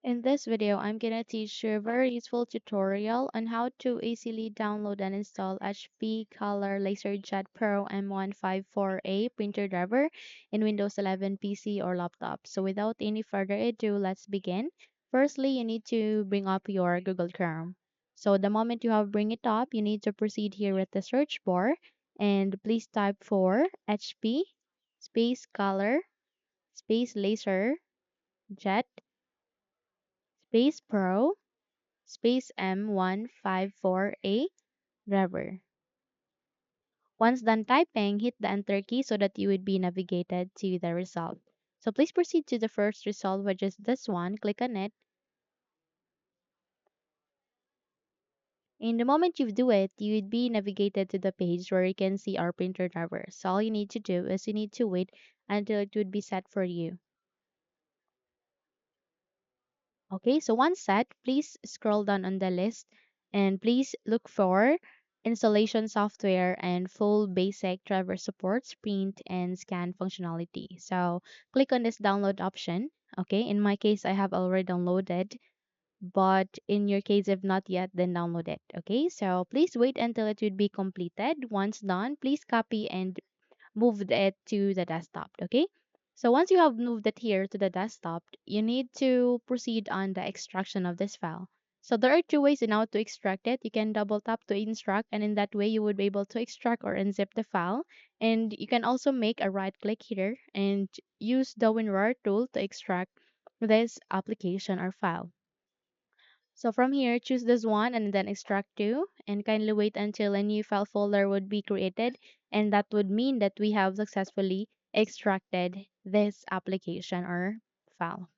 In this video, I'm gonna teach you a very useful tutorial on how to easily download and install HP Color LaserJet Pro M154A printer driver in Windows 11 PC or laptop. So without any further ado, let's begin. Firstly, you need to bring up your Google Chrome. So the moment you have bring it up, you need to proceed here with the search bar and please type for HP space color space laser jet space pro space M154A driver. Once done typing, hit the enter key so that you would be navigated to the result. So please proceed to the first result, which is this one. Click on it. In the moment you do it, you would be navigated to the page where you can see our printer driver. So all you need to do is you need to wait until it would be set for you. Okay, so once set, please scroll down on the list and please look for installation software and full basic driver supports, print and scan functionality. So click on this download option. Okay, in my case, I have already downloaded, but in your case, if not yet, then download it. Okay, so please wait until it would be completed. Once done, please copy and moved it to the desktop. Okay. So once you have moved it here to the desktop, you need to proceed on the extraction of this file. So there are two ways now to extract it. You can double tap to extract, and in that way you would be able to extract or unzip the file. And you can also make a right click here and use the WinRAR tool to extract this application or file. So from here, choose this one and then extract to, and kindly wait until a new file folder would be created, and that would mean that we have successfully extracted this application or file.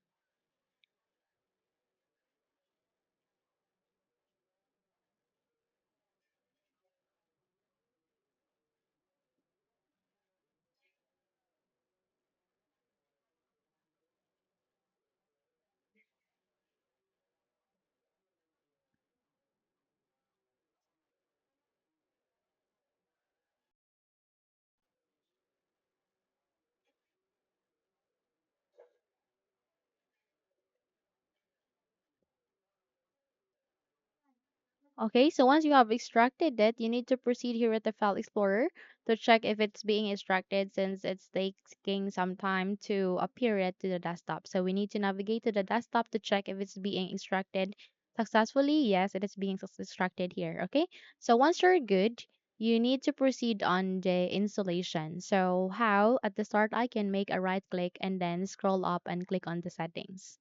Okay, so once you have extracted it, you need to proceed here with the File Explorer to check if it's being extracted since it's taking some time to appear it to the desktop. So we need to navigate to the desktop to check if it's being extracted successfully. Yes, it is being extracted here. Okay, so once you're good, you need to proceed on the installation. So how? At the start, I can make a right click and then scroll up and click on the settings.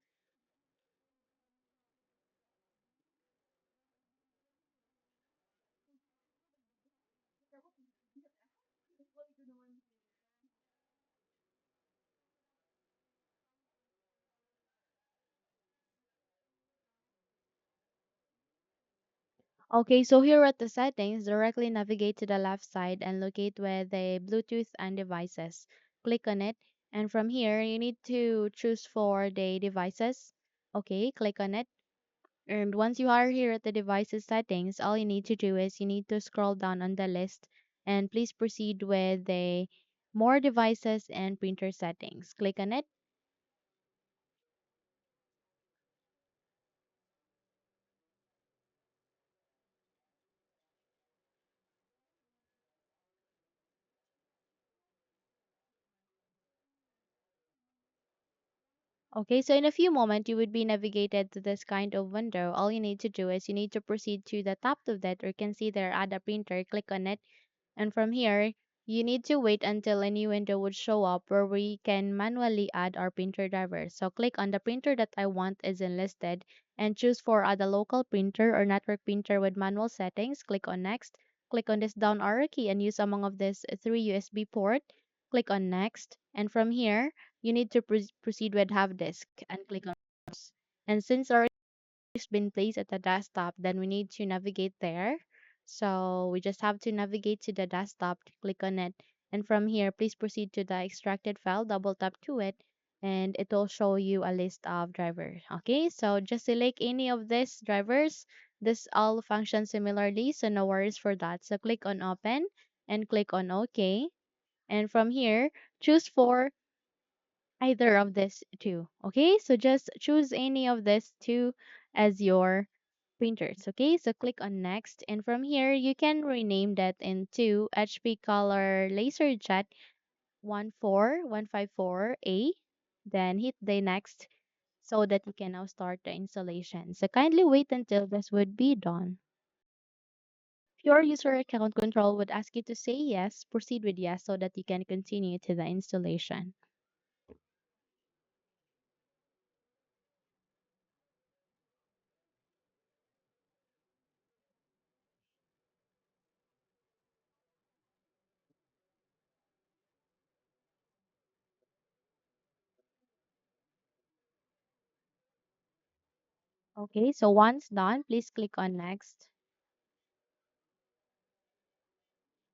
Okay, so here at the settings, directly navigate to the left side and locate where the Bluetooth and devices. Click on it, and from here, you need to choose for the devices. Okay, click on it. And once you are here at the devices settings, all you need to do is you need to scroll down on the list and please proceed with the more devices and printer settings. Click on it. Okay, so in a few moments, you would be navigated to this kind of window. All you need to do is you need to proceed to the top of that, or you can see there, add a printer, click on it. And from here, you need to wait until a new window would show up where we can manually add our printer driver. So click on the printer that I want is enlisted and choose for add a local printer or network printer with manual settings. Click on next. Click on this down arrow key and use among of this three USB port. Click on next. And from here, you need to proceed with have disk and click on browse. And since our has been placed at the desktop, then we need to navigate there. So we just have to navigate to the desktop, click on it, and from here, please proceed to the extracted file, double tap to it, and it will show you a list of drivers. Okay, so just select any of these drivers. This all functions similarly, so no worries for that. So click on open and click on OK. And from here, choose for Either of these two. Okay, so just choose any of these two as your printers. Okay, so click on next, and from here you can rename that into HP Color LaserJet 14154A. Then hit the next so that you can now start the installation. So kindly wait until this would be done. If your user account control would ask you to say yes, proceed with yes so that you can continue to the installation. Okay, so once done, please click on next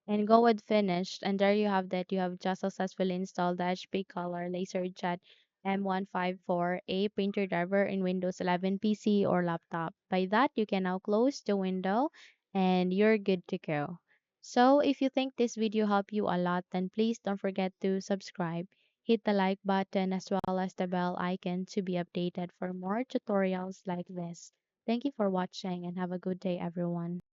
and go with finished. And there you have that. You have just successfully installed the HP Color LaserJet M154A printer driver in Windows 11 PC or laptop. By that, you can now close the window and you're good to go. So if you think this video helped you a lot, then please don't forget to subscribe. Hit the like button as well as the bell icon to be updated for more tutorials like this. Thank you for watching and have a good day, everyone.